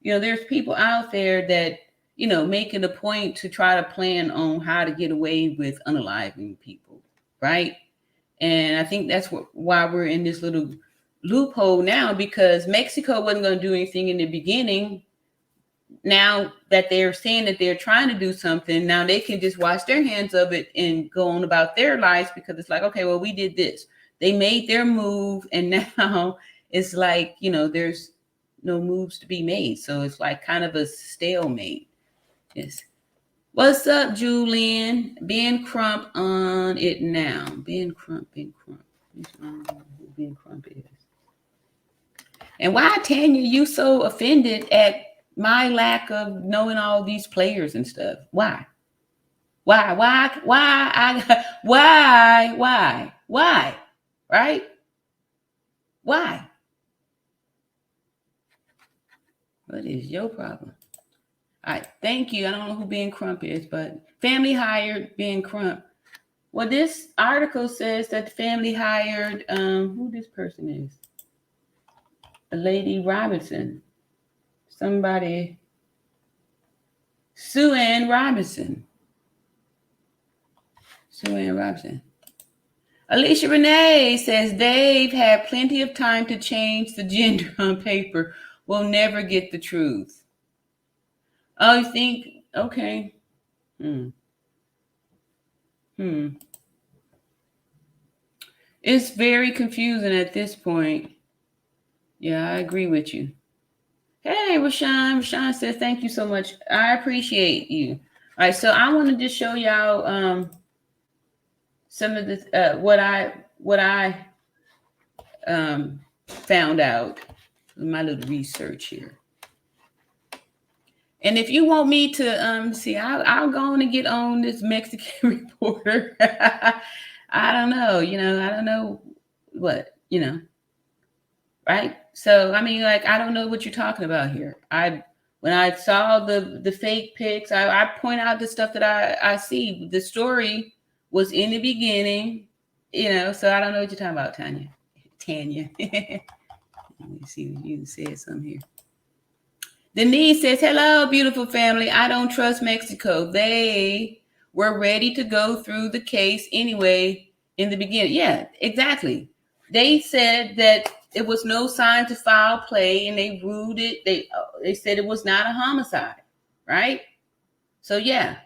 There's people out there that, making a point to try to plan on how to get away with unaliving people, right? And I think that's why we're in this little loophole now, because Mexico wasn't going to do anything in the beginning. Now that they're saying that they're trying to do something, now they can just wash their hands of it and go on about their lives, because it's like, okay, well, we did this. They made their move, and now it's like, there's no moves to be made. So it's like kind of a stalemate. Yes. What's up, Julian? Ben Crump on it now. Ben Crump. Ben Crump. Who Ben Crump is. And why, Tanya, you so offended at my lack of knowing all these players and stuff? Why? Why? Right? Why? What is your problem? All right, thank you. I don't know who Ben Crump is, but family hired Ben Crump. Well, this article says that the family hired, who this person is? A lady Robinson. Somebody, Sue Ann Robinson. Sue Ann Robinson. Alicia Renee says they've had plenty of time to change the gender on paper. We'll never get the truth. Oh, you think? Okay. It's very confusing at this point. Yeah, I agree with you. Hey, Rashawn. Rashawn says, thank you so much. I appreciate you. All right, so I wanted to show y'all some of the what I found out in my little research here. And if you want me to see, I'll go on and get on this Mexican reporter. I don't know, I don't know what, right? So, I mean, like, I don't know what you're talking about here. When I saw the fake pics, I point out the stuff that I see. The story was in the beginning, so I don't know what you're talking about, Tanya. Let me see if you said something here. Denise says, hello, beautiful family. I don't trust Mexico. They were ready to go through the case anyway in the beginning. Yeah, exactly. They said that it was no sign to foul play, and they ruled it. They said it was not a homicide, right? So yeah,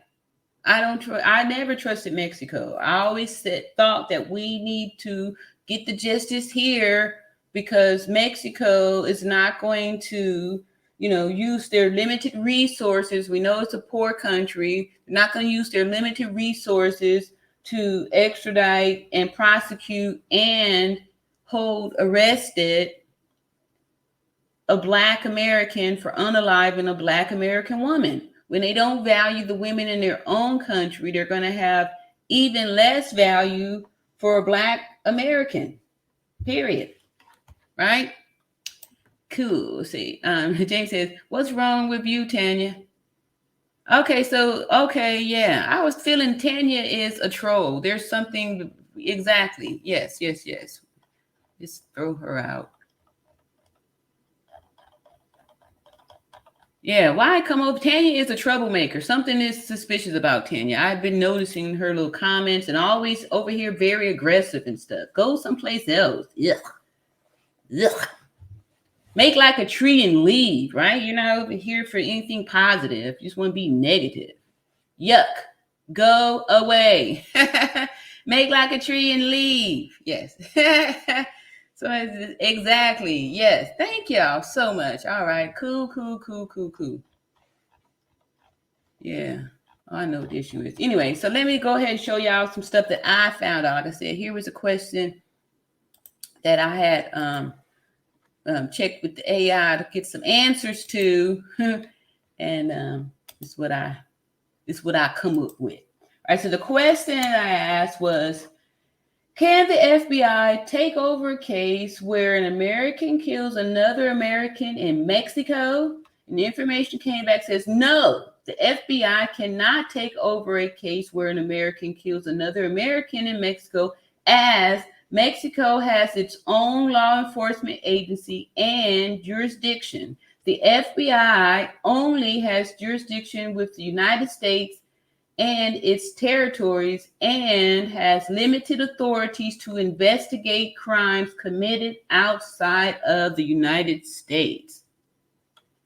I never trusted Mexico. I always thought that we need to get the justice here, because Mexico is not going to, use their limited resources. We know it's a poor country. They're not going to use their limited resources to extradite and prosecute and hold arrested a Black American for unaliving a Black American woman. When they don't value the women in their own country, they're going to have even less value for a Black American, period. Right? Cool. Let's see. James says, what's wrong with you, Tanya? Okay, yeah. I was feeling Tanya is a troll. There's something, exactly. Yes. Just throw her out. Yeah, why come over? Tanya is a troublemaker. Something is suspicious about Tanya. I've been noticing her little comments, and always over here very aggressive and stuff. Go someplace else. Ugh. Make like a tree and leave, right? You're not over here for anything positive. You just want to be negative. Yuck. Go away. Make like a tree and leave. Yes. So exactly. Yes. Thank y'all so much. All right. Cool. Yeah. I know what the issue is. Anyway, so let me go ahead and show y'all some stuff that I found out. Like I said, here was a question that I had checked with the AI to get some answers to, and this is what I come up with. All right, so the question I asked was, can the FBI take over a case where an American kills another American in Mexico? And the information came back, says no, the FBI cannot take over a case where an American kills another American in Mexico, as Mexico has its own law enforcement agency and jurisdiction. The FBI only has jurisdiction with the United States and its territories and has limited authorities to investigate crimes committed outside of the United States.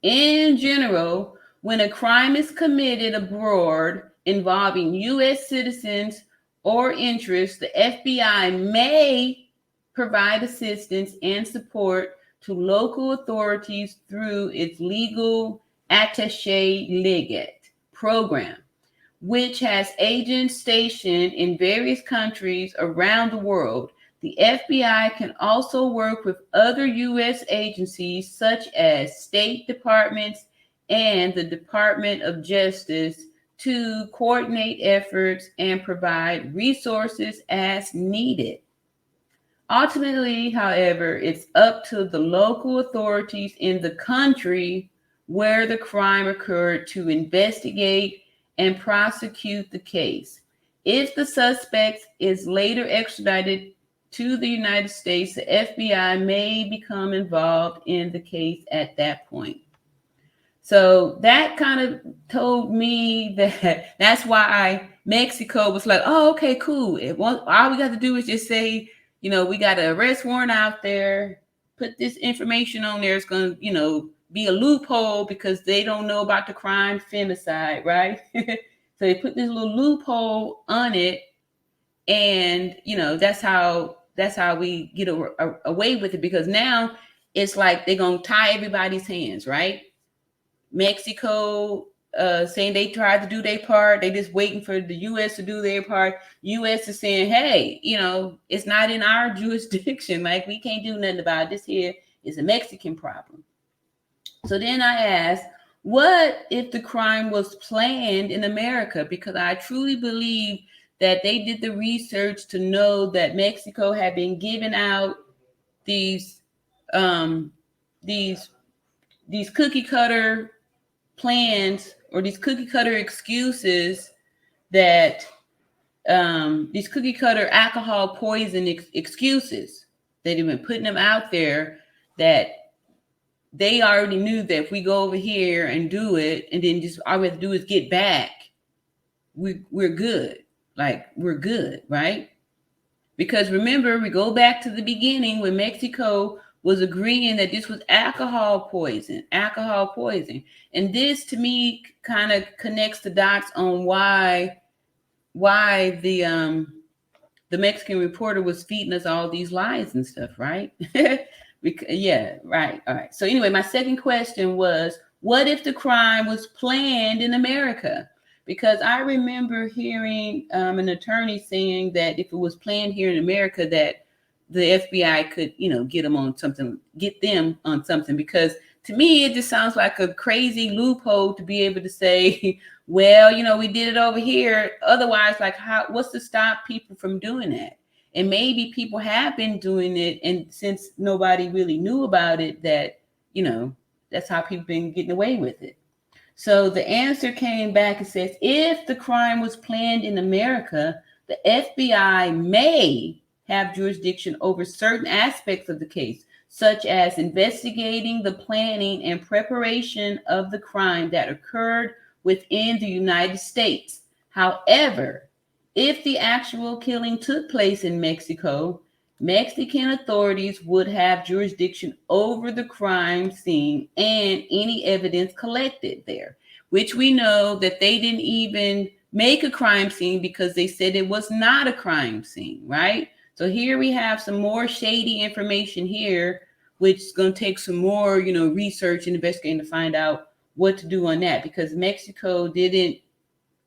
In general, when a crime is committed abroad involving U.S. citizens or interests, the FBI may provide assistance and support to local authorities through its legal attaché legate program, which has agents stationed in various countries around the world. The FBI can also work with other U.S. agencies such as state departments and the Department of Justice to coordinate efforts and provide resources as needed. Ultimately, however, it's up to the local authorities in the country where the crime occurred to investigate and prosecute the case. If the suspect is later extradited to the United States, the FBI may become involved in the case at that point. So that kind of told me that that's why Mexico was like, oh, okay, cool. All we got to do is just say, we got an arrest warrant out there, put this information on there. It's going to, be a loophole because they don't know about the crime femicide, right? So they put this little loophole on it. And, that's how we get away with it, because now it's like they're going to tie everybody's hands, right? Mexico saying they tried to do their part. They just waiting for the U.S. to do their part. U.S. is saying, hey, it's not in our jurisdiction. Like, we can't do nothing about it. This here is a Mexican problem. So then I asked, what if the crime was planned in America? Because I truly believe that they did the research to know that Mexico had been giving out these cookie cutter plans or these cookie cutter excuses, that these cookie cutter alcohol poison excuses, they've been putting them out there, that they already knew that if we go over here and do it, and then just all we have to do is get back, we're good. Like, we're good, right? Because remember, we go back to the beginning when Mexico was agreeing that this was alcohol poison. And this, to me, kind of connects the dots on why the Mexican reporter was feeding us all these lies and stuff, right? Yeah, right. All right. So anyway, my second question was, what if the crime was planned in America? Because I remember hearing an attorney saying that if it was planned here in America, that the FBI could, get them on something. Because to me, it just sounds like a crazy loophole to be able to say, well, we did it over here. Otherwise, like, what's to stop people from doing that? And maybe people have been doing it, and since nobody really knew about it, that, that's how people been getting away with it. So the answer came back and says, if the crime was planned in America, the FBI may have jurisdiction over certain aspects of the case, such as investigating the planning and preparation of the crime that occurred within the United States. However, if the actual killing took place in Mexico, Mexican authorities would have jurisdiction over the crime scene and any evidence collected there, which we know that they didn't even make a crime scene because they said it was not a crime scene, right? So here we have some more shady information here, which is going to take some more, research and investigating to find out what to do on that, because Mexico didn't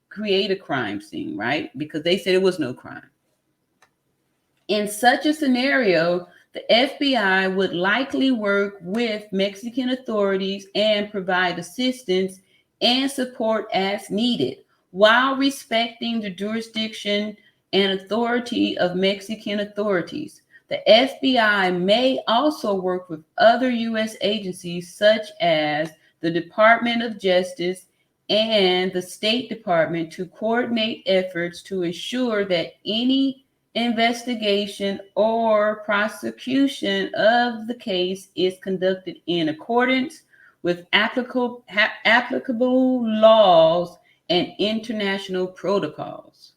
create a crime scene, right? Because they said it was no crime. In such a scenario, the FBI would likely work with Mexican authorities and provide assistance and support as needed, while respecting the jurisdiction and authority of Mexican authorities. The FBI may also work with other U.S. agencies such as the Department of Justice and the State Department to coordinate efforts to ensure that any investigation or prosecution of the case is conducted in accordance with applicable laws and international protocols.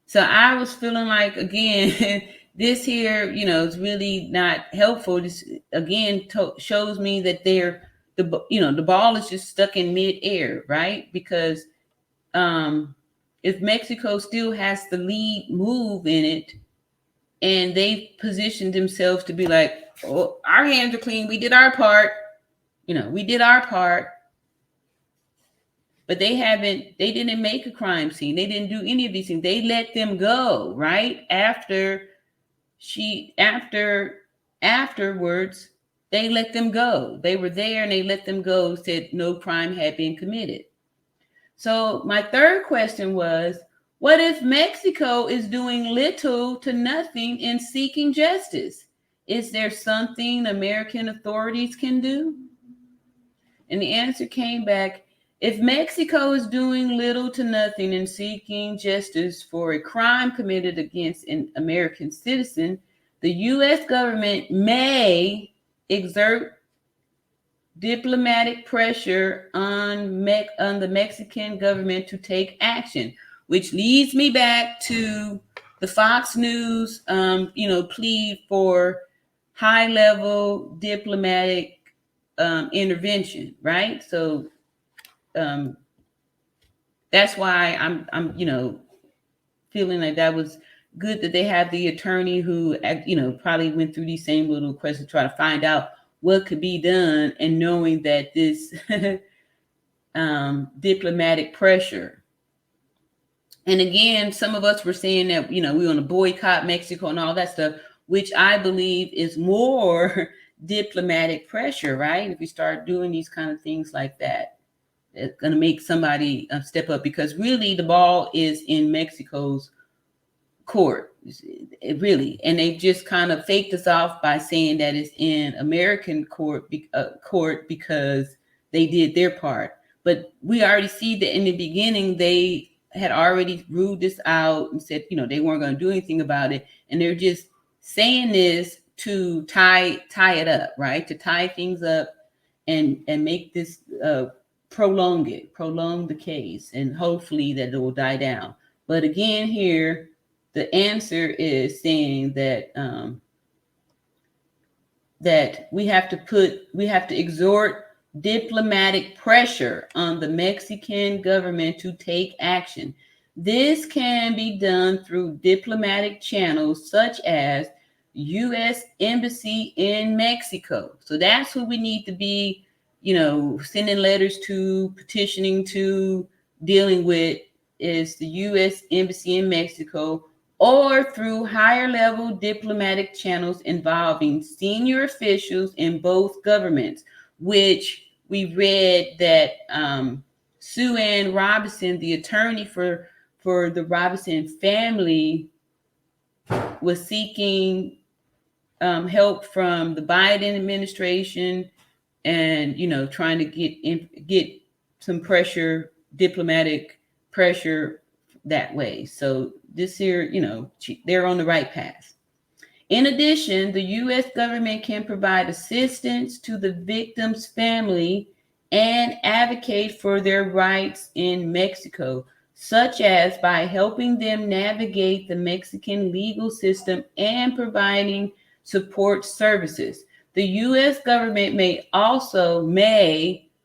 So I was feeling like, again, this here, is really not helpful. This again shows me that the ball is just stuck in midair, right? Because if Mexico still has the lead move in it, and they positioned themselves to be like, oh, our hands are clean, we did our part, we did our part. But they didn't make a crime scene. They didn't do any of these things. They let them go, right? Afterwards, they let them go. They were there and they let them go, said no crime had been committed. So my third question was, what if Mexico is doing little to nothing in seeking justice? Is there something American authorities can do? And the answer came back, if Mexico is doing little to nothing in seeking justice for a crime committed against an American citizen, the U.S. government may exert diplomatic pressure on the Mexican government to take action, which leads me back to the Fox News, plea for high-level diplomatic intervention, right? So that's why I'm feeling like that was good that they have the attorney who probably went through these same little questions to try to find out what could be done, and knowing that this diplomatic pressure. And again, some of us were saying that we want to boycott Mexico and all that stuff, which I believe is more diplomatic pressure, right? If we start doing these kind of things like that, it's going to make somebody step up, because really the ball is in Mexico's court, really. And they just kind of faked us off by saying that it's in American court because they did their part. But we already see that in the beginning, they had already ruled this out and said, they weren't going to do anything about it. And they're just saying this to tie it up, right? To tie things up and make this prolong the case, and hopefully that it will die down. But again, here the answer is saying that that we have to exert diplomatic pressure on the Mexican government to take action. This can be done through diplomatic channels such as U.S. Embassy in Mexico. So that's who we need to be, sending letters to, petitioning to, dealing with, is the U.S. Embassy in Mexico, or through higher level diplomatic channels involving senior officials in both governments, which we read that Sue Ann Robinson, the attorney for the Robinson family, was seeking help from the Biden administration, and trying to get some pressure, diplomatic pressure that way. So this here, they're on the right path. In addition, the U.S. government can provide assistance to the victim's family and advocate for their rights in Mexico, such as by helping them navigate the Mexican legal system and providing support services. The U.S. government may also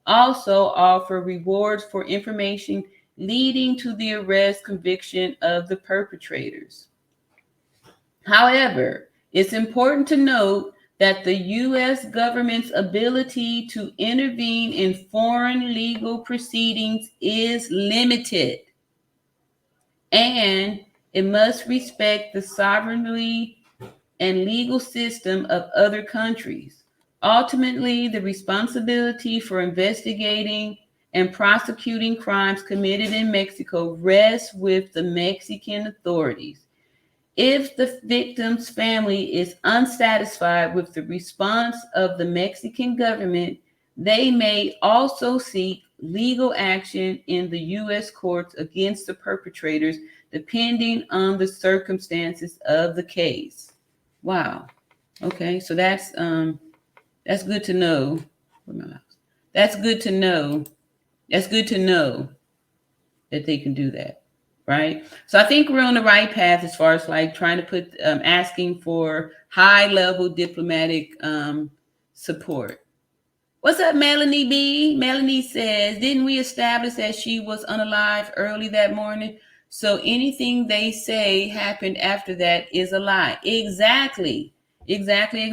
offer rewards for information leading to the arrest, conviction of the perpetrators. However, it's important to note that the U.S. government's ability to intervene in foreign legal proceedings is limited, and it must respect the sovereignty and legal system of other countries. Ultimately, the responsibility for investigating and prosecuting crimes committed in Mexico rests with the Mexican authorities. If the victim's family is unsatisfied with the response of the Mexican government, they may also seek legal action in the U.S. courts against the perpetrators, depending on the circumstances of the case. Wow. Okay, so that's good to know. Where's my mouse? That's good to know. That's good to know that they can do that, right? So I think we're on the right path as far as like trying to put asking for high level diplomatic support. What's up, Melanie B? Melanie says, didn't we establish that she was unalive early that morning? So anything they say happened after that is a lie. Exactly. Exactly.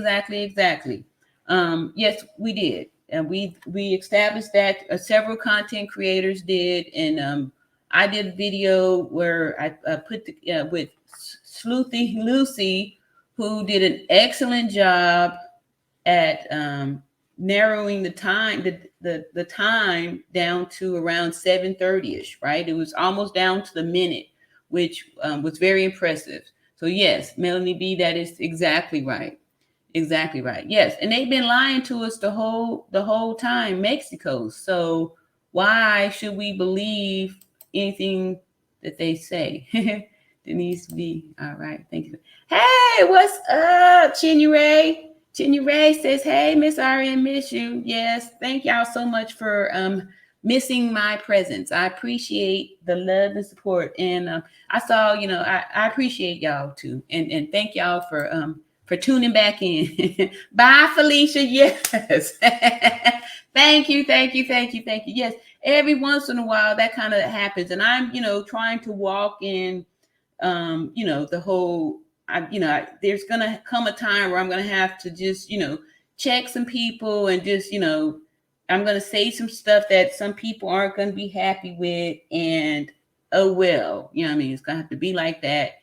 Yes, we did. And we established that several content creators did. And I did a video where I put with Sleuthy Lucy, who did an excellent job at narrowing the time the time down to around 7:30ish, right? It was almost down to the minute, which was very impressive. So yes, Melanie B, that is exactly right. Exactly right. Yes, and they've been lying to us the whole time, Mexico. So why should we believe anything that they say? Denise B. All right, thank you. Hey, what's up, Chinyere? Chinyere says, "Hey, Miss RN, miss you." Yes, thank y'all so much for missing my presence. I appreciate the love and support, and I saw, I appreciate y'all too, and thank y'all for tuning back in. Bye, Felicia. Yes. Thank you. Yes. Every once in a while that kind of happens. And I'm, trying to walk in, the whole, there's going to come a time where I'm going to have to just, check some people and just, I'm going to say some stuff that some people aren't going to be happy with. And, oh, well, it's going to have to be like that.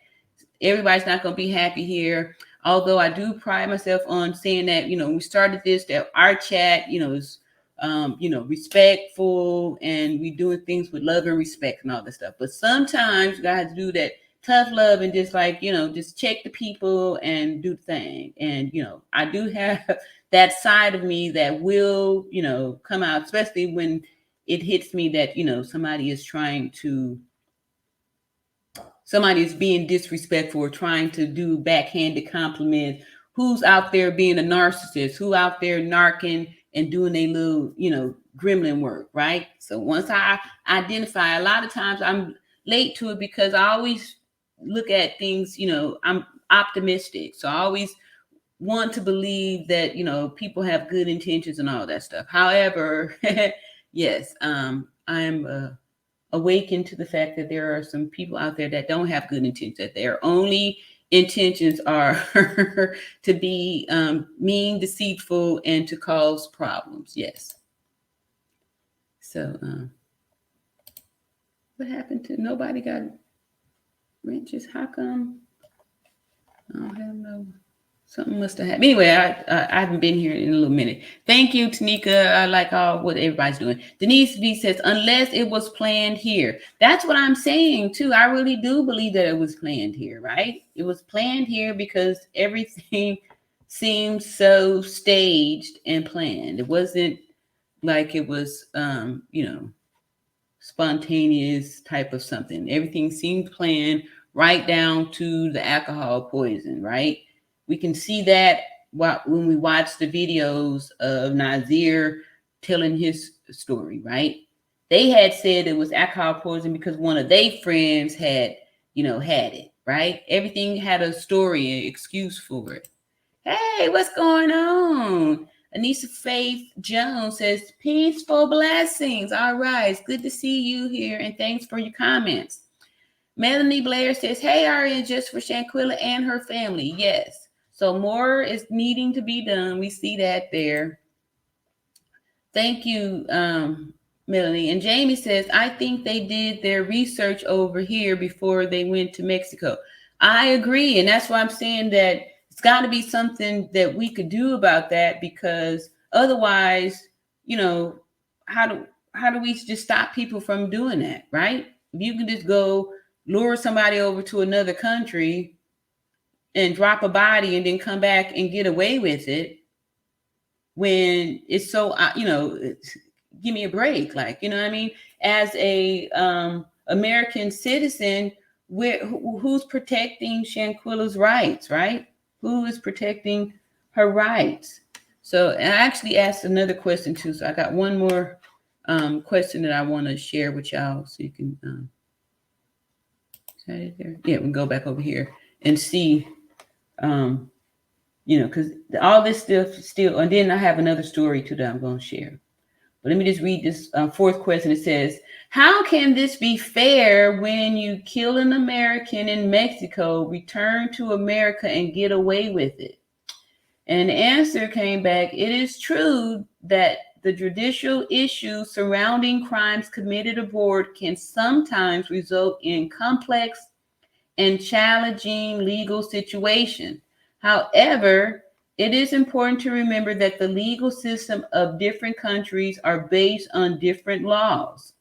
Everybody's not going to be happy here. Although I do pride myself on saying that, we started this, that our chat, is, respectful, and we doing things with love and respect and all this stuff. But sometimes you gotta do that tough love and just like, just check the people and do the thing. And, I do have that side of me that will, come out, especially when it hits me that, somebody is being disrespectful or trying to do backhanded compliments. Who's out there being a narcissist? Who out there narking and doing a little, gremlin work, right? So once I identify, a lot of times I'm late to it because I always look at things, I'm optimistic. So I always want to believe that, people have good intentions and all that stuff. However, yes, I'm awaken to the fact that there are some people out there that don't have good intentions, that their only intentions are to be mean, deceitful, and to cause problems. Yes. So what happened to nobody got wrenches? How come? I don't have no. Something must have happened. Anyway, I haven't been here in a little minute. Thank you, Tanika. I like all what everybody's doing. Denise V says, unless it was planned here. That's what I'm saying, too. I really do believe that it was planned here, right? It was planned here because everything seemed so staged and planned. It wasn't like it was, spontaneous type of something. Everything seemed planned right down to the alcohol poison, right? We can see that when we watch the videos of Nazir telling his story, right? They had said it was alcohol poison because one of their friends had it, right? Everything had a story, an excuse for it. Hey, what's going on? Anissa Faith Jones says, peaceful blessings. All right, it's good to see you here, and thanks for your comments. Melanie Blair says, hey, RN, just for Shanquella and her family. Yes. So more is needing to be done. We see that there. Thank you, Melanie. And Jamie says, I think they did their research over here before they went to Mexico. I agree. And that's why I'm saying that it's got to be something that we could do about that, because otherwise, how do we just stop people from doing that, right? If you can just go lure somebody over to another country and drop a body and then come back and get away with it, when it's so, give me a break. Like, what I mean? As a American citizen, who's protecting Shanquella's rights, right? Who is protecting her rights? So, and I actually asked another question too. So I got one more question that I want to share with y'all, so you can is that it there? Yeah, we can go back over here and see, because all this stuff still, and then I have another story too that I'm going to share. But let me just read this fourth question. It says, how can this be fair when you kill an American in Mexico, return to America, and get away with it? And the answer came back, it is true that the judicial issues surrounding crimes committed abroad can sometimes result in complex and challenging legal situations. However, it is important to remember that the legal system of different countries are based on different laws,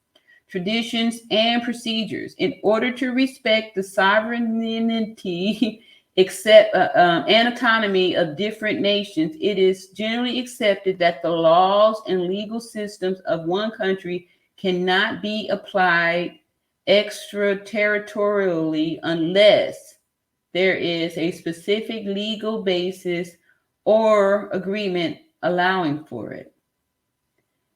traditions, and procedures. In order to respect the sovereignty and autonomy of different nations, it is generally accepted that the laws and legal systems of one country cannot be applied extraterritorially unless there is a specific legal basis or agreement allowing for it.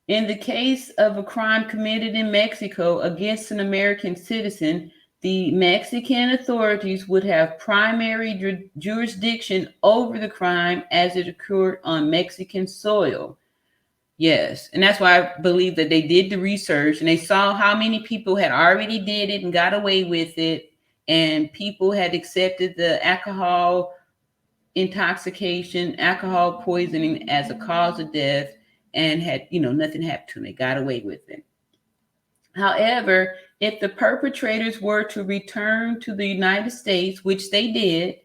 In the case of a crime committed in Mexico against an American citizen, the Mexican authorities would have primary jurisdiction over the crime as it occurred on Mexican soil. Yes, and that's why I believe that they did the research and they saw how many people had already did it and got away with it, and people had accepted the alcohol intoxication, alcohol poisoning as a cause of death, and had, nothing happened to them. They got away with it. However, if the perpetrators were to return to the United States, which they did,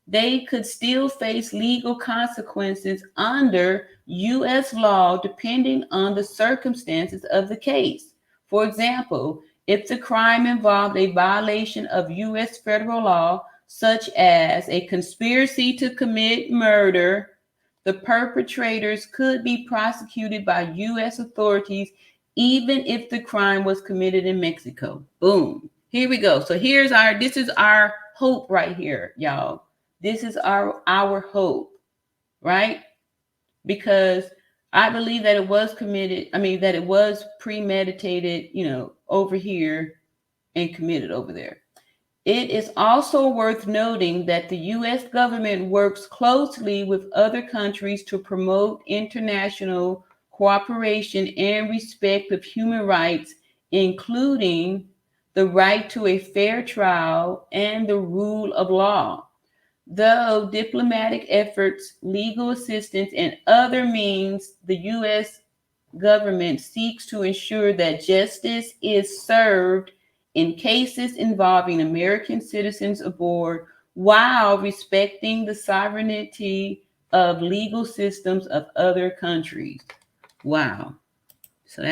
they could still face legal consequences under U.S. law depending on the circumstances of the case. For example, if the crime involved a violation of U.S. federal law, such as a conspiracy to commit murder, the perpetrators could be prosecuted by U.S. authorities even if the crime was committed in Mexico. Boom. Here we go. So this is our hope right here, y'all. This is our hope, right? Because I believe that it was that it was premeditated, over here and committed over there. It is also worth noting that the U.S. government works closely with other countries to promote international cooperation and respect of human rights, including the right to a fair trial and the rule of law. Though diplomatic efforts, legal assistance, and other means, the U.S. government seeks to ensure that justice is served in cases involving American citizens aboard while respecting the sovereignty of legal systems of other countries. Wow. So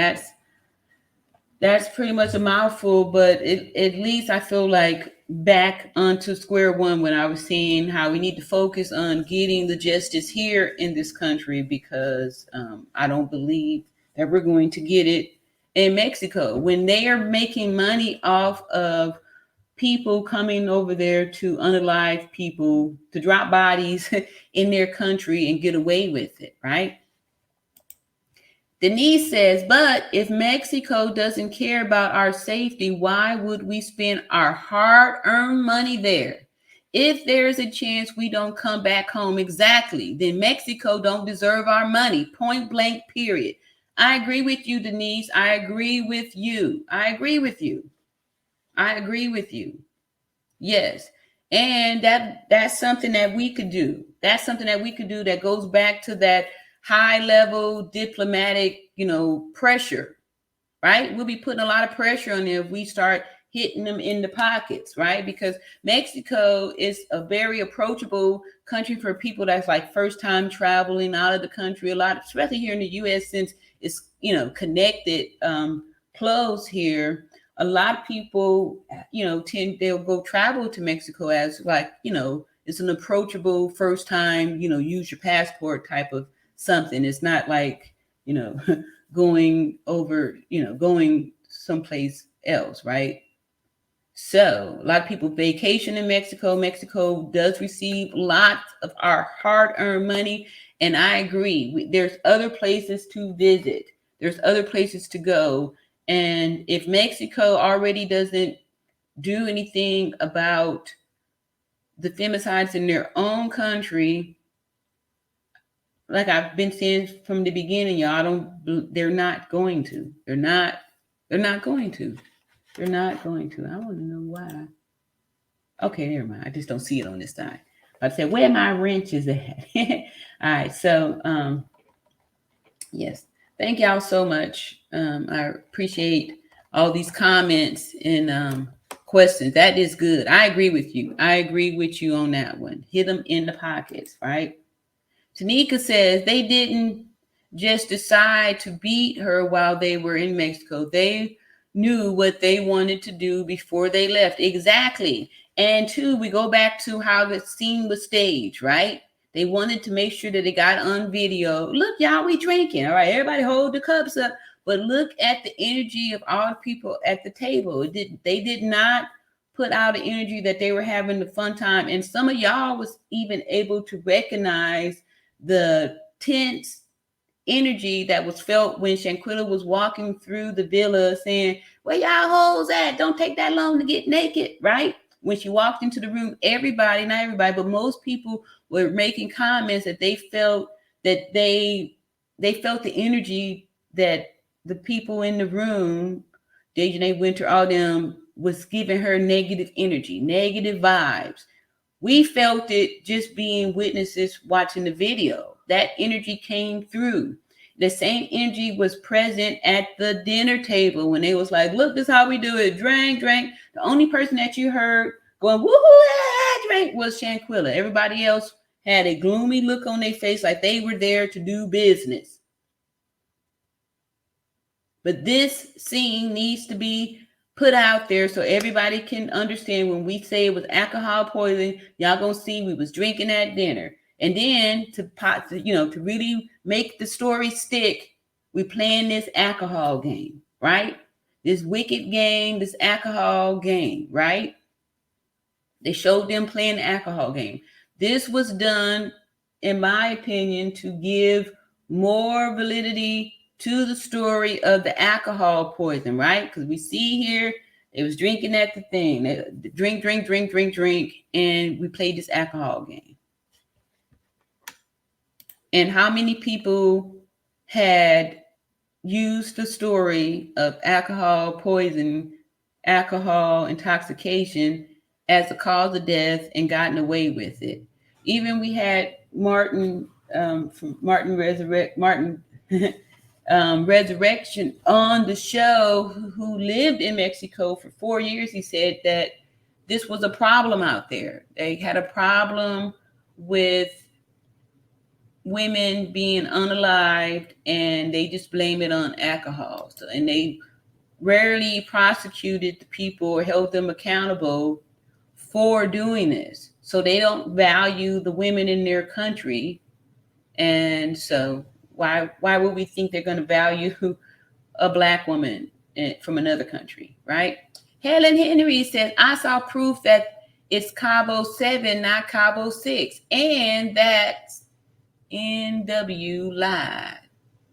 that's pretty much a mouthful, but at least I feel like back onto square one when I was saying how we need to focus on getting the justice here in this country, because I don't believe that we're going to get it in Mexico when they are making money off of people coming over there to unalive people, to drop bodies in their country and get away with it, right? Denise says, but if Mexico doesn't care about our safety, why would we spend our hard-earned money there? If there's a chance we don't come back home, exactly, then Mexico don't deserve our money, point blank, period. I agree with you, Denise. I agree with you. Yes. And that's something that we could do. That's something that we could do that goes back to that high level diplomatic, pressure, right? We'll be putting a lot of pressure on them if we start hitting them in the pockets, right? Because Mexico is a very approachable country for people that's like first time traveling out of the country, a lot, especially here in the U.S. since it's, connected close here. A lot of people, they'll go travel to Mexico as like, it's an approachable first time, use your passport type of something. It's not like, going over, going someplace else, right? So a lot of people vacation in Mexico. Mexico does receive lots of our hard-earned money. And I agree. There's other places to visit. There's other places to go. And if Mexico already doesn't do anything about the femicides in their own country, like I've been saying from the beginning, y'all, they're not going to. They're not going to. They're not going to. I want to know why. Okay, never mind. I just don't see it on this side. I said, where my wrench is at? All right, so yes, thank y'all so much. I appreciate all these comments and questions. That is good. I agree with you. I agree with you on that one. Hit them in the pockets, right? Tanika says they didn't just decide to beat her while they were in Mexico. They knew what they wanted to do before they left. Exactly. And two, we go back to how the scene was staged, right? They wanted to make sure that it got on video. Look, y'all, we drinking. All right, everybody hold the cups up. But look at the energy of all the people at the table. They did not put out the energy that they were having the fun time. And some of y'all was even able to recognize the tense energy that was felt when Shanquella was walking through the villa saying, where y'all hoes at? Don't take that long to get naked, right? When she walked into the room, everybody, not everybody, but most people were making comments that they felt that they felt the energy that the people in the room, Dejanay Winter, all them, was giving her negative energy, negative vibes. We felt it just being witnesses watching the video. That energy came through. The same energy was present at the dinner table when they was like, look, this is how we do it. Drink. The only person that you heard going, woohoo, drink, was Shanquella. Everybody else had a gloomy look on their face like they were there to do business. But this scene needs to be put out there so everybody can understand when we say it was alcohol poisoning, y'all gonna see we was drinking at dinner. And then to really make the story stick, we playing this alcohol game, right? This wicked game, this alcohol game, right? They showed them playing the alcohol game. This was done, in my opinion, to give more validity to the story of the alcohol poison, right? Because we see here, it was drinking at the thing. They drink, and we played this alcohol game. And how many people had used the story of alcohol poison, alcohol intoxication as a cause of death and gotten away with it? Even we had Martin from Martin Resurrection on the show, who lived in Mexico for 4 years. He said that this was a problem out there. They had a problem with women being unalived, and they just blame it on alcohol. So, and they rarely prosecuted the people or held them accountable for doing this. So they don't value the women in their country. And so why would we think they're going to value a Black woman from another country, right? Helen Henry says, I saw proof that it's Cabo 7, not Cabo 6, and that NW lied.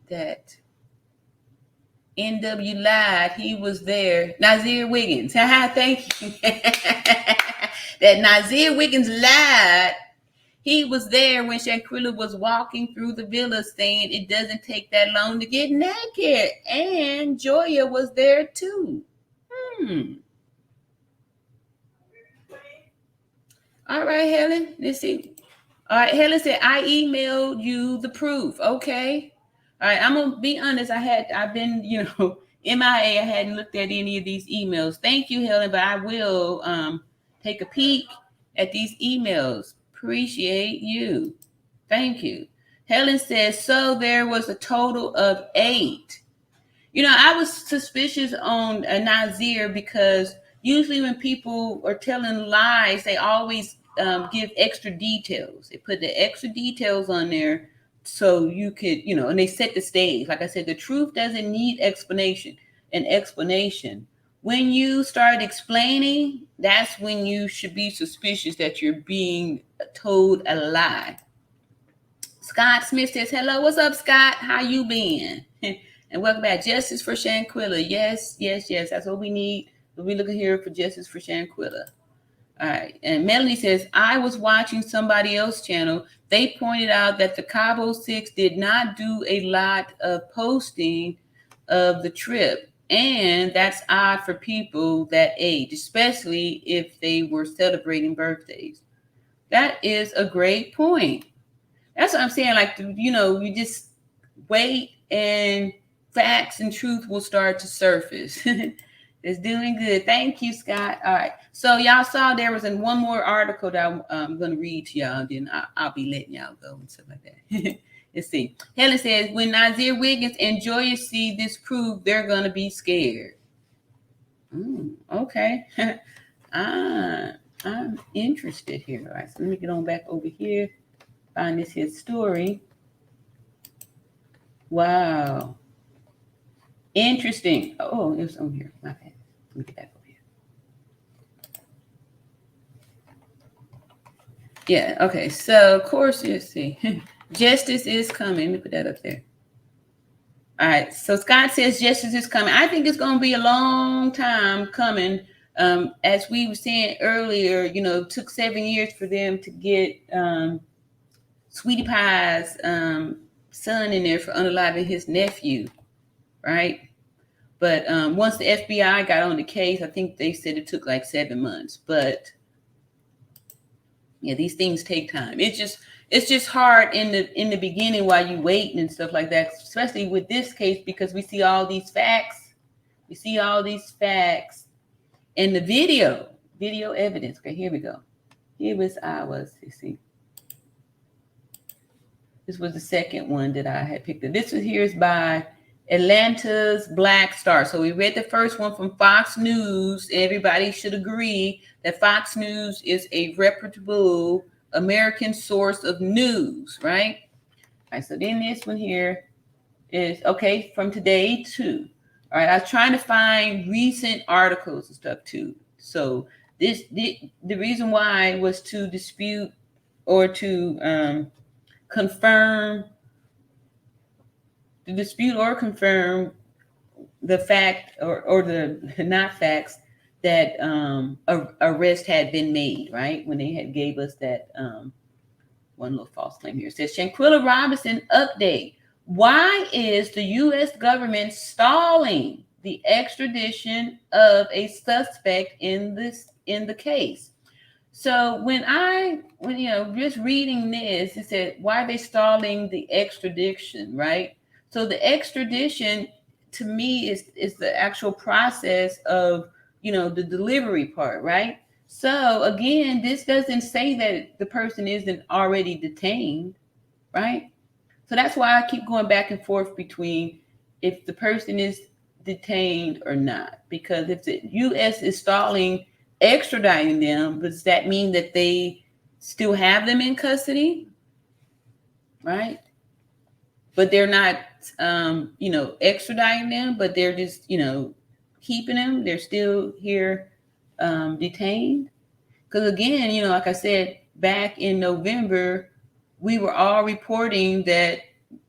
That NW lied. He was there. Nazir Wiggins. Thank you. That Nazir Wiggins lied. He was there when Shanquella was walking through the villa saying it doesn't take that long to get naked. And Joya was there too. All right, Helen. Let's see. All right, Helen said, I emailed you the proof. Okay. All right, I'm going to be honest. I've been, MIA. I hadn't looked at any of these emails. Thank you, Helen, but I will take a peek at these emails. Appreciate you. Thank you. Helen says, so there was a total of 8. I was suspicious on Nazir because usually when people are telling lies, they always give extra details. They put the extra details on there so you could, and they set the stage. Like I said, the truth doesn't need explanation. An explanation When you start explaining, that's when you should be suspicious that you're being told a lie. Scott Smith says, hello, what's up, Scott? How you been? And welcome back. Justice for Shanquella. Yes. That's what we need. We're looking here for justice for Shanquella. All right. And Melanie says, I was watching somebody else's channel. They pointed out that the Cabo 6 did not do a lot of posting of the trip. And that's odd for people that age, especially if they were celebrating birthdays. That is a great point. That's what I'm saying. Like, you just wait and facts and truth will start to surface. It's doing good. Thank you, Scott. All right. So y'all saw there was one more article that I'm going to read to y'all. Then I'll be letting y'all go and stuff like that. Let's see. Helen says, when Nazir Wiggins and Joya see this proof, they're going to be scared. Okay. I'm interested here. All right. So let me get on back over here. Find this here story. Wow. Interesting. Oh, it was on here. My bad. Let me get back over here. Yeah, okay. So, of course, let's see. Justice is coming. Let me put that up there. All right. So, Scott says justice is coming. I think it's going to be a long time coming. As we were saying earlier, it took 7 years for them to get Sweetie Pie's son in there for unaliving his nephew, right? But once the FBI got on the case, I think they said it took like 7 months. But yeah, these things take time. It's just hard in the beginning while you waiting and stuff like that, especially with this case, because we see all these facts. We see all these facts and the video evidence. Okay, here we go. Let's see. This was the second one that I had picked up. This one here is by Atlanta's Black Star. So we read the first one from Fox News. Everybody should agree that Fox News is a reputable American source of news, right? All right, so then this one here is, okay, from today too. All right, I was trying to find recent articles and stuff too. So the reason why was to dispute or to confirm the fact or the not facts that arrest had been made, right? When they had gave us that one little false claim here. It says, Shanquella Robinson update. Why is the U.S. government stalling the extradition of a suspect in the case? So when just reading this, it said, why are they stalling the extradition, right? So the extradition to me is the actual process of, the delivery part, right? So again, this doesn't say that the person isn't already detained, right? So that's why I keep going back and forth between if the person is detained or not, because if the U.S. is stalling extraditing them, does that mean that they still have them in custody, right? But they're not, extraditing them, but they're just, keeping them. They're still here detained. Because again, like I said, back in November, we were all reporting that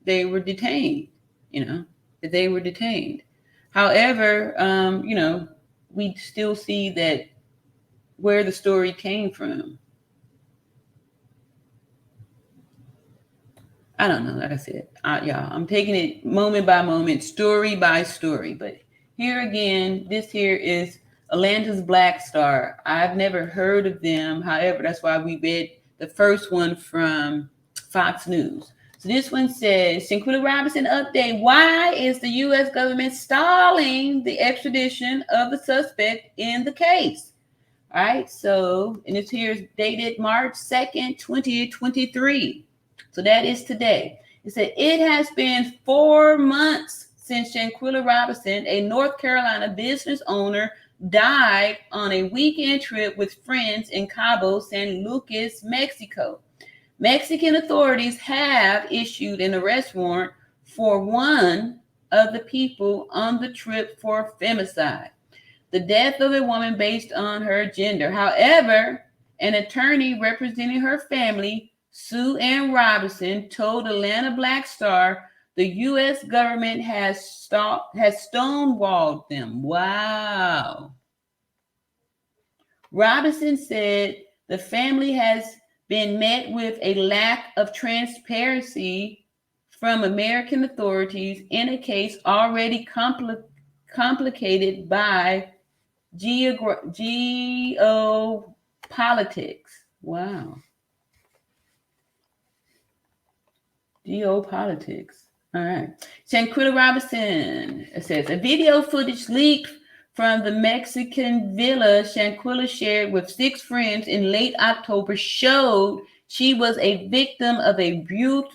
they were detained, that they were detained. However, we still see that where the story came from. I don't know. Like I said, y'all, I'm taking it moment by moment, story by story. But here again, this here is Atlanta's Black Star. I've never heard of them. However, that's why we read the first one from Fox News. So this one says, Shanquella Robinson update. Why is the U.S. government stalling the extradition of the suspect in the case? All right. So, and this here is dated March 2nd, 2023. So that is today. It said, it has been 4 months since Shanquella Robinson, a North Carolina business owner, died on a weekend trip with friends in Cabo San Lucas, Mexico. Mexican authorities have issued an arrest warrant for one of the people on the trip for femicide. the death of a woman based on her gender. However, an attorney representing her family, Sue Ann Robinson, told Atlanta Black Star the U.S. government has stonewalled them. Wow. Robinson said the family has been met with a lack of transparency from American authorities in a case already complicated by geopolitics. Wow. Geopolitics. All right. Shanquella Robinson says a video footage leaked from the Mexican villa Shanquella shared with 6 friends in late October showed she was a victim of a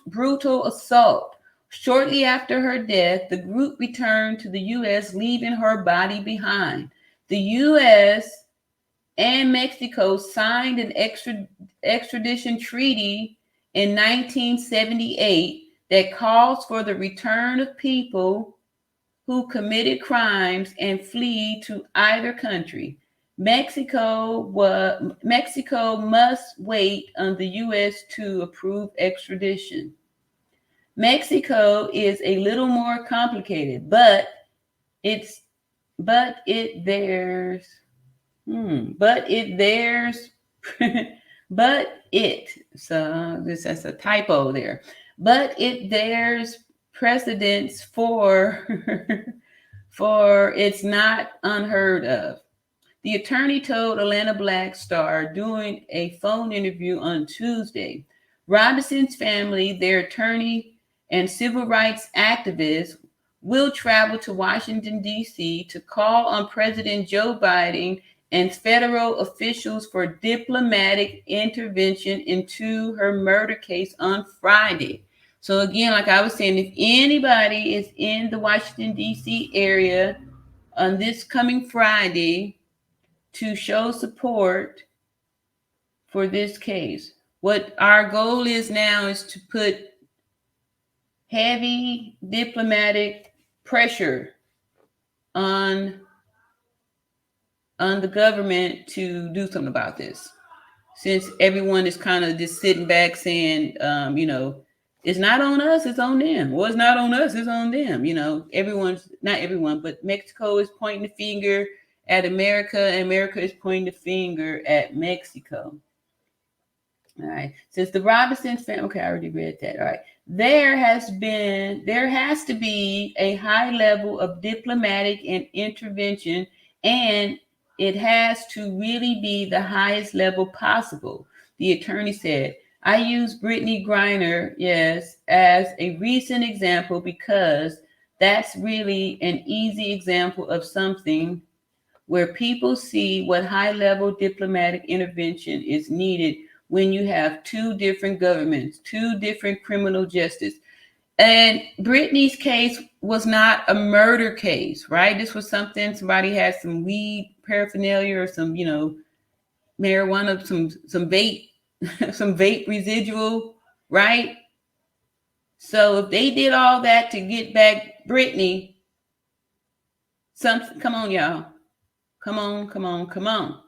brutal assault. Shortly after her death, the group returned to the U.S., leaving her body behind. The U.S. and Mexico signed an extradition treaty in 1978 that calls for the return of people who committed crimes and flee to either country. Mexico must wait on the U.S. to approve extradition. Mexico is a little more complicated, but there's so that's a typo there. But there's precedence for it's not unheard of. The attorney told Atlanta Black Star during a phone interview on Tuesday. Robinson's family, their attorney, and civil rights activists will travel to Washington, D.C. to call on President Joe Biden and federal officials for diplomatic intervention into her murder case on Friday. So again, like I was saying, if anybody is in the Washington, D.C. area on this coming Friday to show support for this case, what our goal is now is to put heavy diplomatic pressure on the government to do something about this, since everyone is kind of just sitting back saying, it's not on us, it's on them. Well, it's not on us, it's on them. Not everyone, but Mexico is pointing the finger at America, and America is pointing the finger at Mexico. All right. Since the Robinsons family, okay, I already read that. All right. There has to be a high level of diplomatic and intervention, and it has to really be the highest level possible, the attorney said. I use Brittany Griner, yes, as a recent example because that's really an easy example of something where people see what high-level diplomatic intervention is needed when you have 2 different governments, 2 different criminal justice. And Brittany's case was not a murder case, right? This was something, somebody had some weed paraphernalia or some, marijuana, some vape, some vape residual, right? So if they did all that to get back Brittany, come on, y'all. Come on.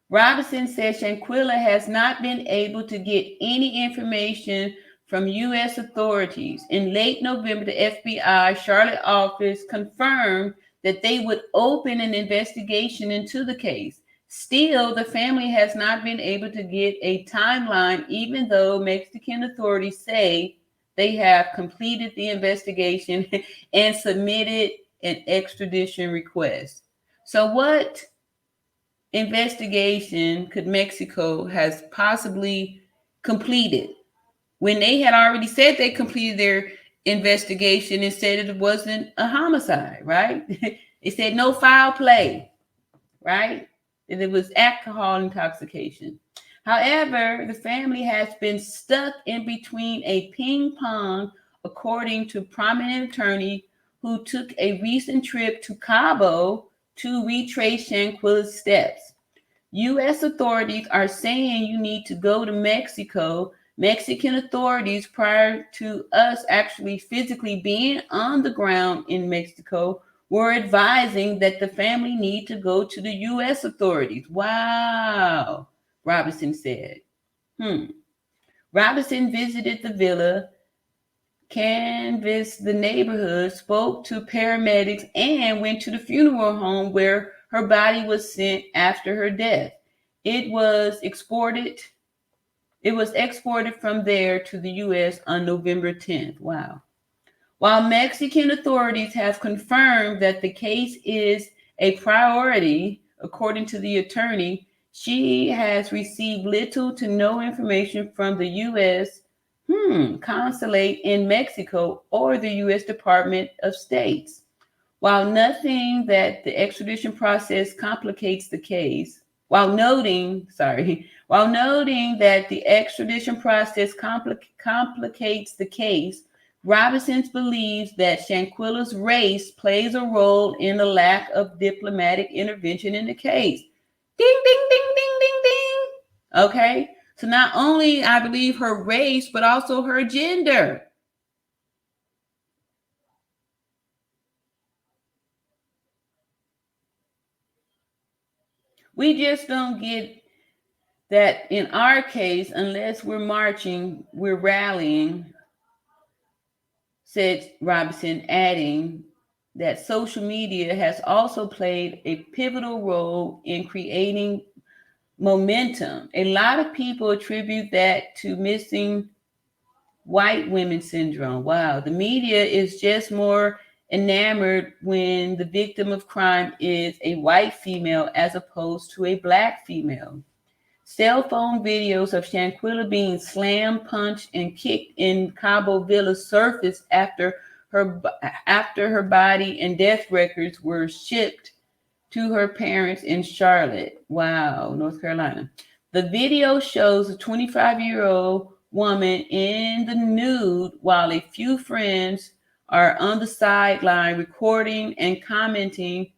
Robinson says Shanquella has not been able to get any information from U.S. authorities. In late November, the FBI Charlotte office confirmed that they would open an investigation into the case. Still, the family has not been able to get a timeline, even though Mexican authorities say they have completed the investigation and submitted an extradition request. So what investigation could Mexico has possibly completed when they had already said they completed their investigation and said it wasn't a homicide, right? They said no foul play, right? And it was alcohol intoxication. However, the family has been stuck in between a ping pong, according to prominent attorney who took a recent trip to Cabo to retrace Shanquella's steps. U.S. authorities are saying you need to go to Mexico. Mexican authorities, prior to us actually physically being on the ground in Mexico, were advising that the family need to go to the U.S. authorities. Wow, Robinson said. Robinson visited the villa, canvassed the neighborhood, spoke to paramedics, and went to the funeral home where her body was sent after her death. It was exported from there to the U.S. on November 10th. Wow. While Mexican authorities have confirmed that the case is a priority, according to the attorney, she has received little to no information from the U.S. consulate in Mexico or the U.S. Department of State. While nothing that the extradition process complicates the case, while noting that the extradition process complicates the case, Robinson believes that Shanquella's race plays a role in the lack of diplomatic intervention in the case. Ding, ding, ding, ding, ding, ding. Okay, so not only I believe her race, but also her gender. We just don't get that in our case, unless we're marching, we're rallying, said Robinson, adding that social media has also played a pivotal role in creating momentum. A lot of people attribute that to missing white women syndrome. Wow, the media is just more enamored when the victim of crime is a white female as opposed to a black female. Cell phone videos of Shanquella being slammed, punched, and kicked in Cabo Villa surfaced after her body and death records were shipped to her parents in Charlotte, North Carolina. The video shows a 25-year-old woman in the nude while a few friends are on the sideline recording and commenting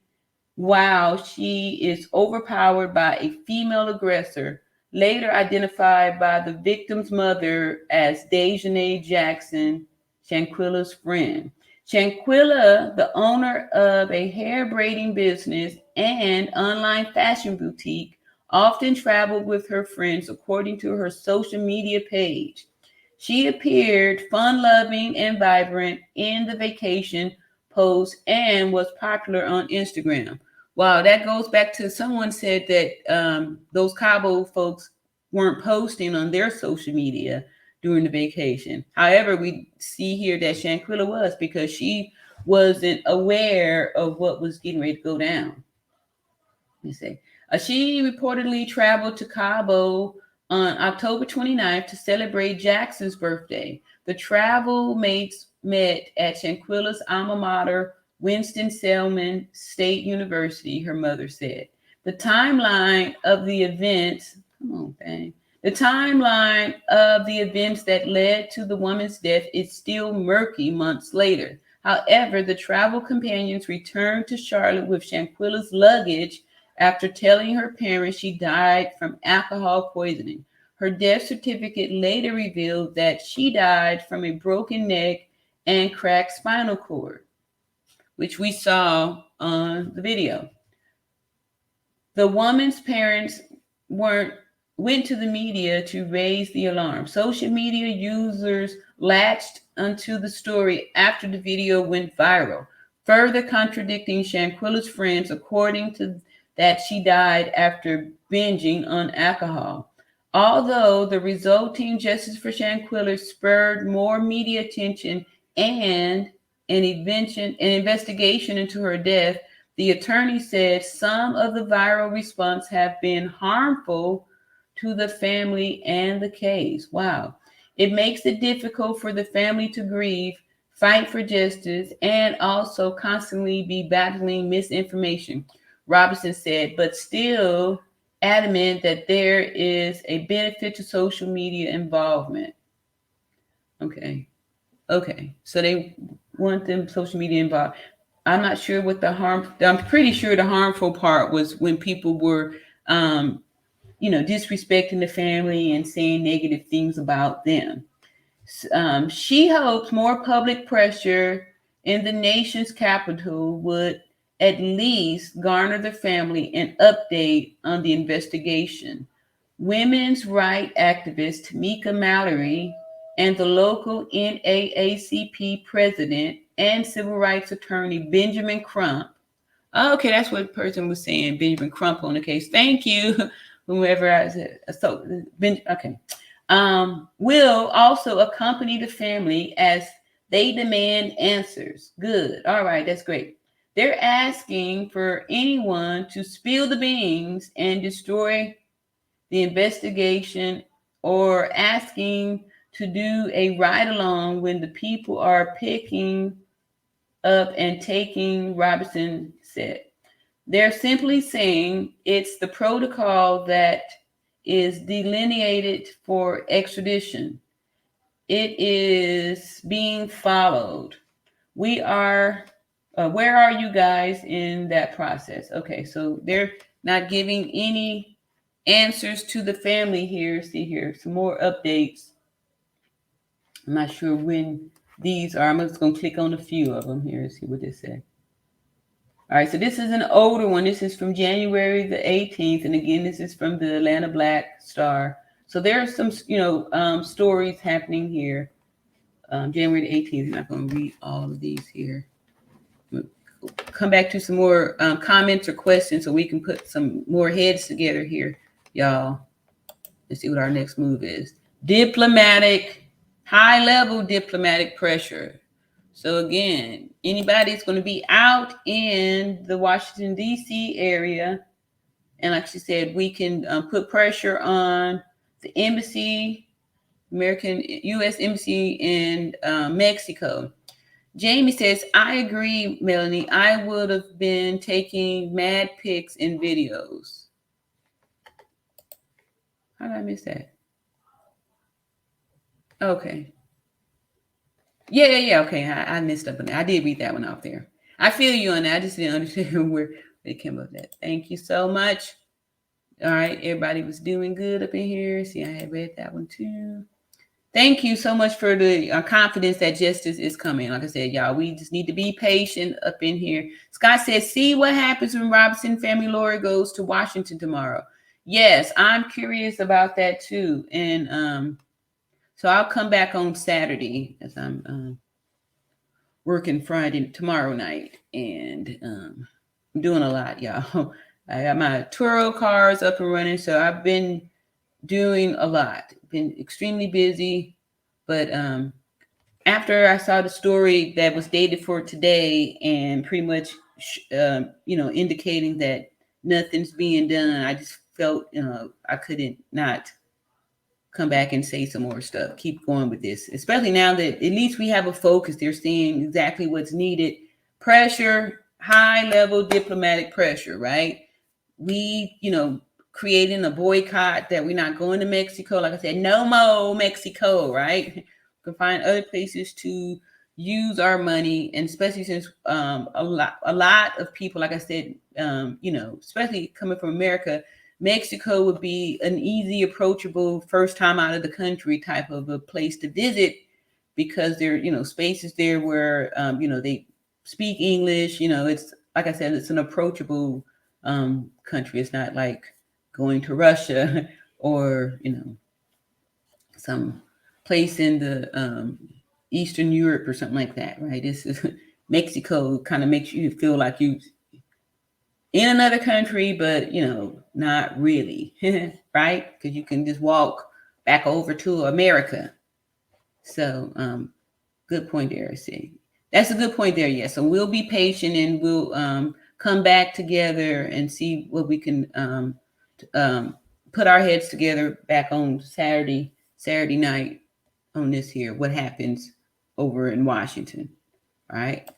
while she is overpowered by a female aggressor, later identified by the victim's mother as Dejanay Jackson, Shanquella's friend. Shanquella, the owner of a hair braiding business and online fashion boutique, often traveled with her friends, according to her social media page. She appeared fun-loving and vibrant in the vacation post and was popular on Instagram. Wow, that goes back to someone said that those Cabo folks weren't posting on their social media during the vacation. However, we see here that Shanquella was, because she wasn't aware of what was getting ready to go down. Let me see. She reportedly traveled to Cabo on October 29th to celebrate Jackson's birthday. The travel mates met at Shanquella's alma mater, Winston-Salem State University, her mother said. The timeline of the events, the timeline of the events that led to the woman's death is still murky months later. However, the travel companions returned to Charlotte with Shanquella's luggage after telling her parents she died from alcohol poisoning. Her death certificate later revealed that she died from a broken neck and cracked spinal cord, which we saw on the video. The woman's parents went to the media to raise the alarm. Social media users latched onto the story after the video went viral, further contradicting Shanquella's friends, according to that she died after binging on alcohol. Although the resulting justice for Shanquella spurred more media attention and an investigation into her death, the attorney said some of the viral response have been harmful to the family and the case. Wow. It makes it difficult for the family to grieve, fight for justice, and also constantly be battling misinformation, Robinson said, but still adamant that there is a benefit to social media involvement. Okay. So they want them social media involved. I'm not sure what I'm pretty sure the harmful part was when people were, disrespecting the family and saying negative things about them. She hopes more public pressure in the nation's capital would at least garner the family an update on the investigation. Women's rights activist Tamika Mallory and the local NAACP president and civil rights attorney Benjamin Crump. Oh, okay, that's what the person was saying, Benjamin Crump on the case. Thank you, whoever I said. So, okay. Will also accompany the family as they demand answers. Good. All right, that's great. They're asking for anyone to spill the beans and destroy the investigation, or asking to do a ride along when the people are picking up and taking, Robinson said. They're simply saying it's the protocol that is delineated for extradition. It is being followed. We are, where are you guys in that process? Okay, so they're not giving any answers to the family here. See here, some more updates. I'm not sure when these are. I'm just going to click on a few of them here and see what they say. All right, so this is an older one. This is from January the 18th. And again, this is from the Atlanta Black Star. So there are some, stories happening here. January the 18th. I'm not going to read all of these here. Come back to some more comments or questions so we can put some more heads together here, y'all. Let's see what our next move is. High-level diplomatic pressure. So again, anybody's going to be out in the Washington, D.C. area. And like she said, we can put pressure on the embassy, U.S. Embassy in Mexico. Jamie says, I agree, Melanie. I would have been taking mad pics and videos. How did I miss that? Okay. Yeah. Okay, I messed up on that. I did read that one out there. I feel you on that. I just didn't understand where they came up with that. Thank you so much. All right, everybody was doing good up in here. See, I had read that one too. Thank you so much for the confidence that justice is coming. Like I said, y'all, we just need to be patient up in here. Scott says, see what happens when Robinson family lawyer goes to Washington tomorrow. Yes, I'm curious about that too. And so I'll come back on Saturday as I'm working tomorrow night. And I'm doing a lot, y'all. I got my Turo cars up and running. So I've been doing a lot, been extremely busy. But after I saw the story that was dated for today and pretty much, indicating that nothing's being done, I just felt, I couldn't not come back and say some more stuff. Keep going with this, especially now that at least we have a focus. They're seeing exactly what's needed. Pressure, high level diplomatic pressure, right? We, creating a boycott that we're not going to Mexico. Like I said, no more Mexico, right? We can find other places to use our money, and especially since a lot of people, like I said, especially coming from America, Mexico would be an easy, approachable, first time out of the country type of a place to visit, because there, spaces there where, they speak English. It's like I said, it's an approachable country. It's not like going to Russia or, some place in the Eastern Europe or something like that, right? This is Mexico kind of makes you feel like you in another country, but not really, right? Because you can just walk back over to America. So good point there. See, that's a good point there. Yes. So we'll be patient and we'll come back together and see what we can put our heads together back on Saturday night on this here. What happens over in Washington? All right.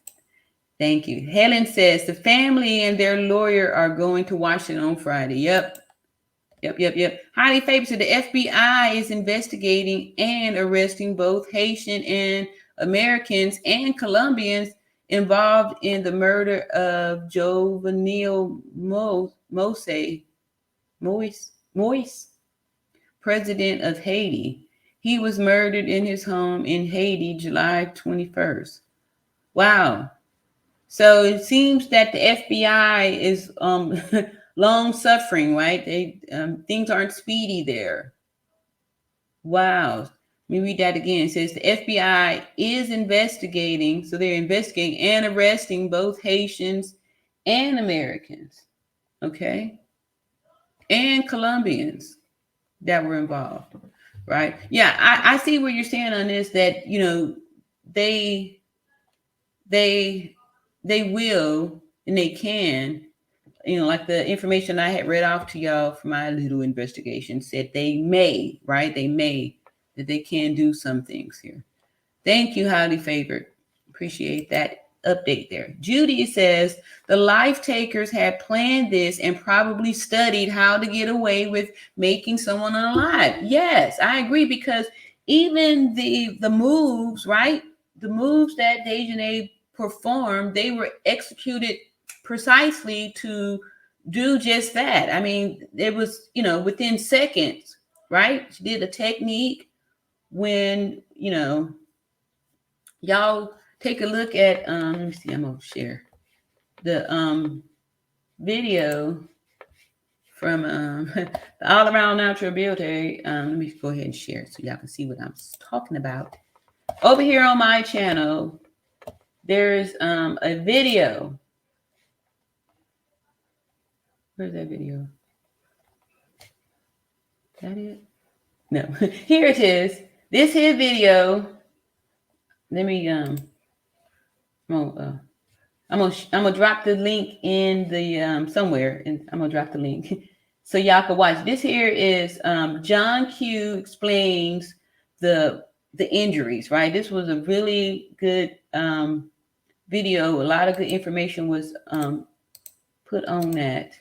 Thank you. Helen says the family and their lawyer are going to Washington on Friday. Yep. Highly favored. So the FBI is investigating and arresting both Haitian and Americans and Colombians involved in the murder of Jovenel Moise, president of Haiti. He was murdered in his home in Haiti, July 21st. Wow. So it seems that the FBI is long suffering, right? They things aren't speedy there. Wow. Let me read that again. It says the FBI is investigating, so they're investigating and arresting both Haitians and Americans, okay, and Colombians that were involved, right? Yeah, I see what you're saying on this. That they they they will and they can. Like the information I had read off to y'all from my little investigation said they may, right? They may, that they can do some things here. Thank you, highly favored. Appreciate that update there. Judy says the life takers had planned this and probably studied how to get away with making someone alive. Yes, I agree, because even the moves, right? The moves that Dejanay performed, they were executed precisely to do just that. I mean, it was, within seconds, right? She did a technique when, y'all take a look at let me see, I'm gonna share the video from the all around natural beauty. Let me go ahead and share it so y'all can see what I'm talking about. Over here on my channel, there's a video. Where's that video? Is that it? No. Here it is. This here video. Let me I'm gonna drop the link in the somewhere, and I'm gonna drop the link so y'all can watch. This here is John Q explains the injuries. Right, this was a really good video. A lot of good information was put on that.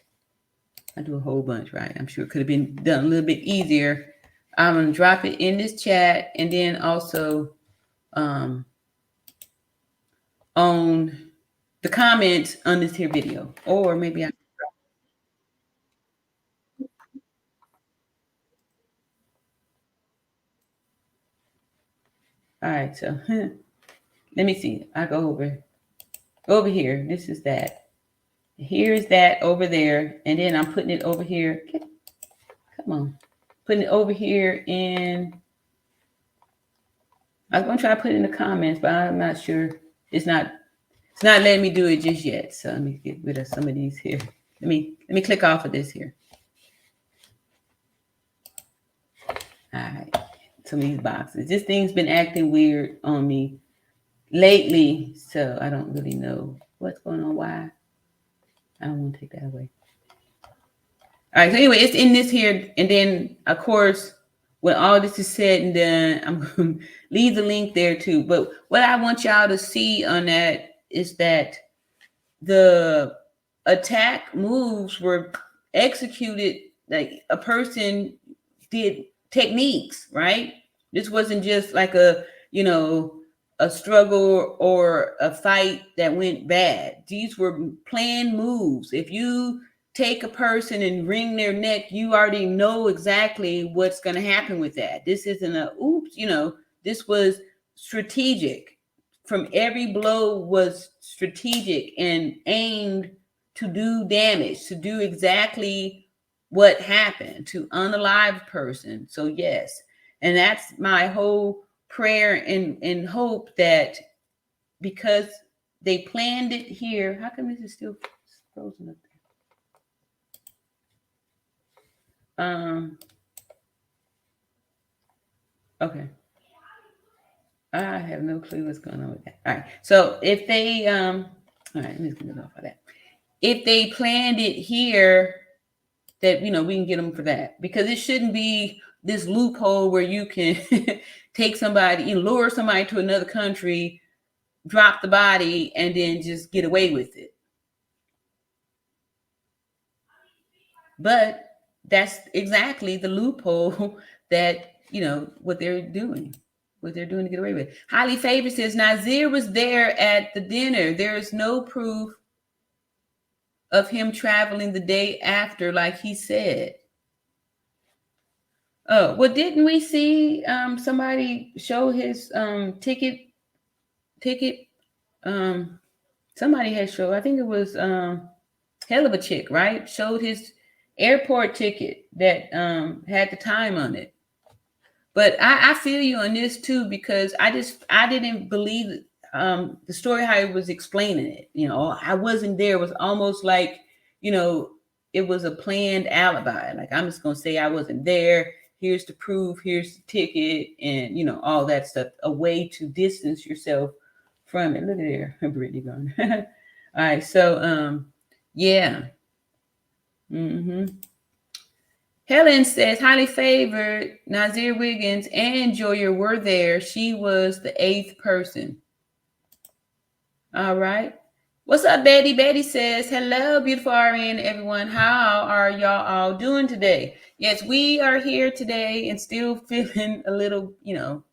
I do a whole bunch, right? I'm sure it could have been done a little bit easier. I'm gonna drop it in this chat, and then also on the comments on this here video, or maybe I. All right, so let me see. I go over here. This is that. Here's that over there, and then I'm putting it over here. Come on, putting it over here in. I was gonna try to put it in the comments, but I'm not sure. It's not letting me do it just yet. So let me get rid of some of these here. Let me click off of this here. All right, some of these boxes. This thing's been acting weird on me lately, so I don't really know what's going on. Why? I don't want to take that away. All right, so anyway, it's in this here, and then of course, when all this is said and done, I'm going to leave the link there too. But what I want y'all to see on that is that the attack moves were executed like a person did techniques, right? This wasn't just like a struggle or a fight that went bad. These were planned moves. If you take a person and wring their neck, you already know exactly what's going to happen with that. This isn't a oops, this was strategic. From every blow was strategic and aimed to do damage, to do exactly what happened, to unalive a person. So yes, and that's my whole prayer and hope, that because they planned it here. How come this is still frozen up there? Okay. I have no clue what's going on with that. All right. So if they all right, let me get off of that. If they planned it here, that we can get them for that, because it shouldn't be this loophole where you can take somebody, lure somebody to another country, drop the body, and then just get away with it. But that's exactly the loophole that what they're doing to get away with. Highly favored says Nazir was there at the dinner. There is no proof of him traveling the day after, like he said. Oh, well, didn't we see somebody show his ticket somebody had showed, I think it was hell of a chick, right? Showed his airport ticket that had the time on it. But I feel you on this too, because I didn't believe the story how it was explaining it. You know, I wasn't there. It was almost like, you know, it was a planned alibi. Like, I'm just gonna say I wasn't there. Here's the proof. Here's the ticket, and you know, all that stuff. A way to distance yourself from it. Look at there, Brittany gone. All right, so yeah. Mm-hmm. Helen says, highly favored, Nazir Wiggins and Joyer were there. She was the 8th person. All right. What's up, Betty? Betty says, hello, beautiful RN, everyone. How are y'all all doing today? Yes, we are here today and still feeling a little, you know,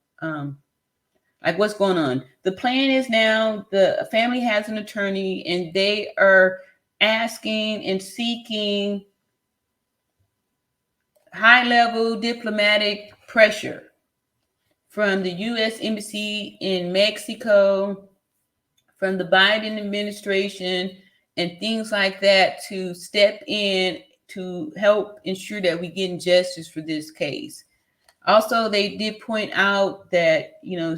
like what's going on. The plan is now the family has an attorney and they are asking and seeking high-level diplomatic pressure from the U.S. Embassy in Mexico, from the Biden administration, and things like that to step in to help ensure that we get justice for this case. Also, they did point out that, you know,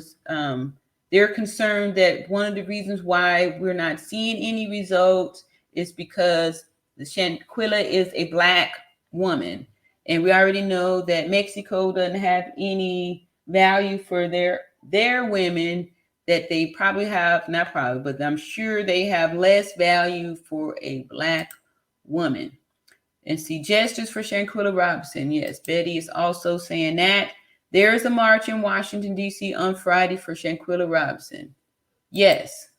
they're concerned that one of the reasons why we're not seeing any results is because the Shanquella is a Black woman. And we already know that Mexico doesn't have any value for their women, that they probably have, not probably, but I'm sure they have less value for a Black woman. And see, justice for Shanquella Robinson. Yes, Betty is also saying that. There is a march in Washington, D.C. on Friday for Shanquella Robinson. Yes.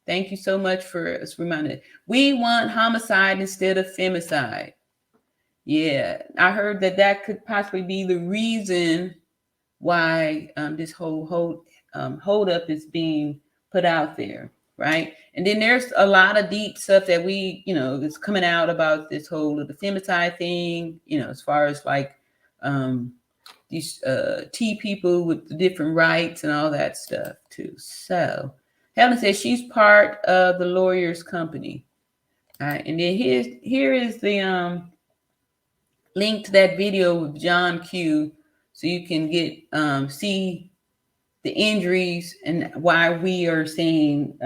Thank you so much for us reminding. We want homicide instead of femicide. Yeah, I heard that could possibly be the reason why this whole hold up is being put out there, right? And then there's a lot of deep stuff that we, you know, is coming out about this whole the femicide thing, you know, as far as like these T people with the different rights and all that stuff too. So Helen says she's part of the lawyer's company. All right, and then here is the link to that video with John Q, so you can get see the injuries and why we are saying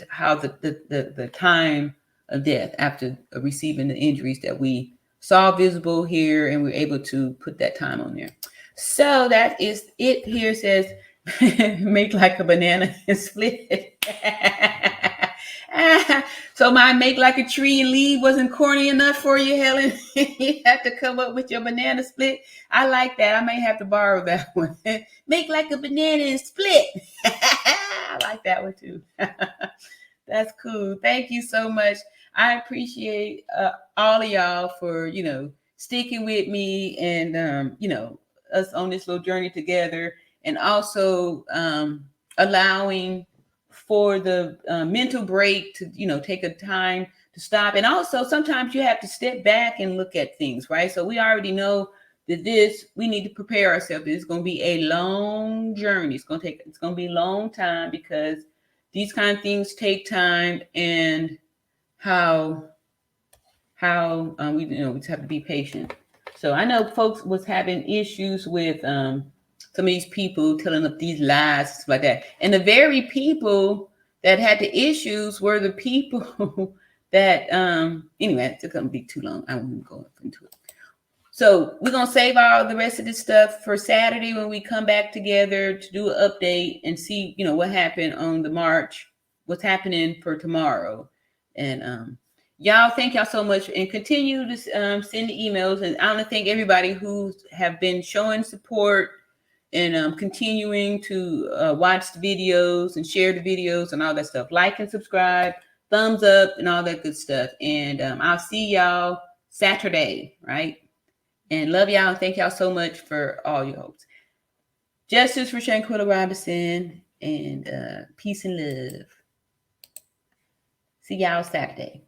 how the time of death after receiving the injuries that we saw visible here, and we're able to put that time on there. So that is it. Here it says make like a banana and split. So my make like a tree and leave wasn't corny enough for you, Helen. You have to come up with your banana split. I like that. I may have to borrow that one. Make like a banana and split. I like that one too. That's cool. Thank you so much. I appreciate all of y'all for, you know, sticking with me and, you know, us on this little journey together, and also allowing for the mental break to, you know, take a time to stop. And also sometimes you have to step back and look at things, right? So we already know that we need to prepare ourselves. It's going to be a long journey. It's going to be a long time, because these kind of things take time, and how we, you know, we just have to be patient. So I know folks was having issues with some of these people telling up these lies, stuff like that. And the very people that had the issues were the people that anyway, it's gonna be too long. I won't go into it. So we're gonna save all the rest of this stuff for Saturday when we come back together to do an update and see, you know, what happened on the march, what's happening for tomorrow. And y'all, thank y'all so much, and continue to send the emails. And I want to thank everybody who have been showing support and continuing to watch the videos and share the videos and all that stuff. Like and subscribe, thumbs up, and all that good stuff. And I'll see y'all Saturday, right? And love y'all. And thank y'all so much for all your hopes. Justice for Shanquella Robinson, and peace and love. See y'all Saturday.